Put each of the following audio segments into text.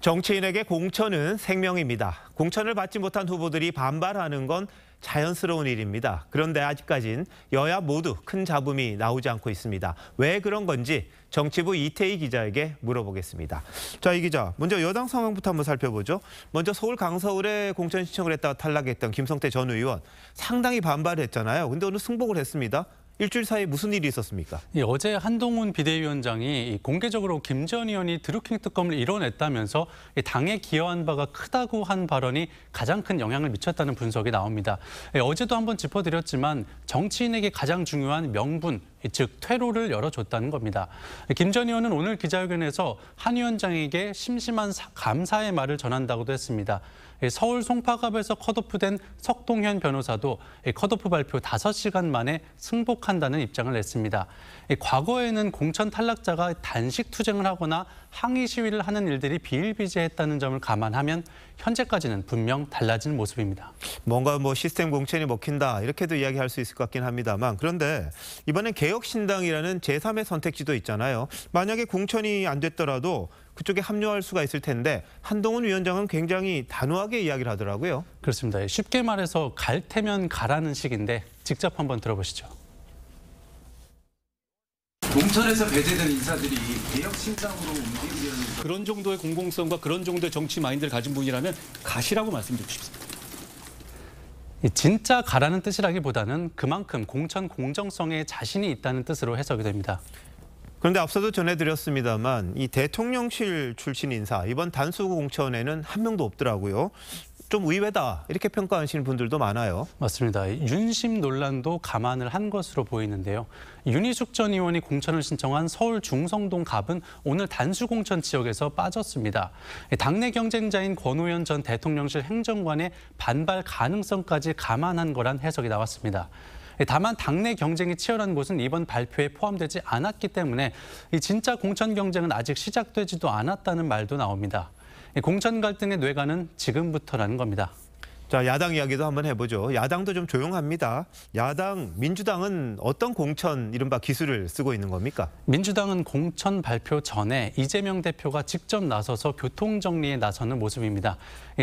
정치인에게 공천은 생명입니다. 공천을 받지 못한 후보들이 반발하는 건 자연스러운 일입니다. 그런데 아직까진 여야 모두 큰 잡음이 나오지 않고 있습니다. 왜 그런 건지 정치부 이태희 기자에게 물어보겠습니다. 자, 이 기자, 먼저 여당 상황부터 한번 살펴보죠. 먼저 서울 강서울에 공천 신청을 했다가 탈락했던 김성태 전 의원 상당히 반발했잖아요. 근데 오늘 승복을 했습니다. 일주일 사이에 무슨 일이 있었습니까? 어제 한동훈 비대위원장이 공개적으로 김 전 의원이 드루킹 특검을 이뤄냈다면서 당에 기여한 바가 크다고 한 발언이 가장 큰 영향을 미쳤다는 분석이 나옵니다. 어제도 한번 짚어드렸지만 정치인에게 가장 중요한 명분, 즉 퇴로를 열어줬다는 겁니다. 김 전 의원은 오늘 기자회견에서 한 위원장에게 심심한 감사의 말을 전한다고도 했습니다. 서울 송파갑에서 컷오프된 석동현 변호사도 컷오프 발표 5시간 만에 승복한다는 입장을 냈습니다. 과거에는 공천 탈락자가 단식 투쟁을 하거나 항의 시위를 하는 일들이 비일비재했다는 점을 감안하면 현재까지는 분명 달라진 모습입니다. 뭔가 시스템 공천이 먹힌다 이렇게도 이야기할 수 있을 것 같긴 합니다만, 그런데 이번엔 개혁신당이라는 제3의 선택지도 있잖아요. 만약에 공천이 안 됐더라도 그쪽에 합류할 수가 있을 텐데 한동훈 위원장은 굉장히 단호하게 이야기를 하더라고요. 그렇습니다. 쉽게 말해서 갈 테면 가라는 식인데 직접 한번 들어보시죠. 공천에서 배제된 인사들이 개혁신당으로 움직이려는 그런 정도의 공공성과 그런 정도의 정치 마인드를 가진 분이라면 가시라고 말씀드리고 싶습니다. 진짜 가라는 뜻이라기보다는 그만큼 공천 공정성에 자신이 있다는 뜻으로 해석이 됩니다. 그런데 앞서도 전해드렸습니다만 이 대통령실 출신 인사 이번 단수 공천에는 한 명도 없더라고요. 좀 의외다 이렇게 평가하시는 분들도 많아요. 맞습니다. 윤심 논란도 감안을 한 것으로 보이는데요. 윤희숙 전 의원이 공천을 신청한 서울 중성동 갑은 오늘 단수 공천 지역에서 빠졌습니다. 당내 경쟁자인 권오현 전 대통령실 행정관의 반발 가능성까지 감안한 거란 해석이 나왔습니다. 다만 당내 경쟁이 치열한 곳은 이번 발표에 포함되지 않았기 때문에 진짜 공천 경쟁은 아직 시작되지도 않았다는 말도 나옵니다. 공천 갈등의 뇌관은 지금부터라는 겁니다. 자, 야당 이야기도 한번 해보죠. 야당도 좀 조용합니다. 야당, 민주당은 어떤 공천 이른바 기술을 쓰고 있는 겁니까? 민주당은 공천 발표 전에 이재명 대표가 직접 나서서 교통정리에 나서는 모습입니다.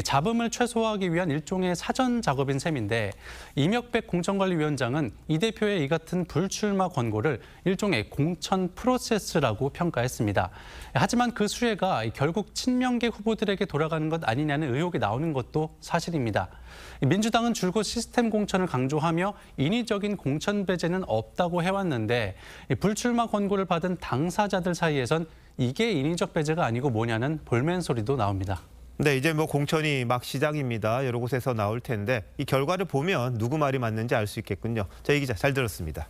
잡음을 최소화하기 위한 일종의 사전 작업인 셈인데 이명백 공천관리위원장은 이 대표의 이 같은 불출마 권고를 일종의 공천 프로세스라고 평가했습니다. 하지만 그 수혜가 결국 친명계 후보들에게 돌아가는 것 아니냐는 의혹이 나오는 것도 사실입니다. 민주당은 줄곧 시스템 공천을 강조하며 인위적인 공천 배제는 없다고 해왔는데 불출마 권고를 받은 당사자들 사이에선 이게 인위적 배제가 아니고 뭐냐는 볼멘 소리도 나옵니다. 네, 이제 공천이 막 시작입니다. 여러 곳에서 나올 텐데 이 결과를 보면 누구 말이 맞는지 알 수 있겠군요. 자, 이 기자 잘 들었습니다.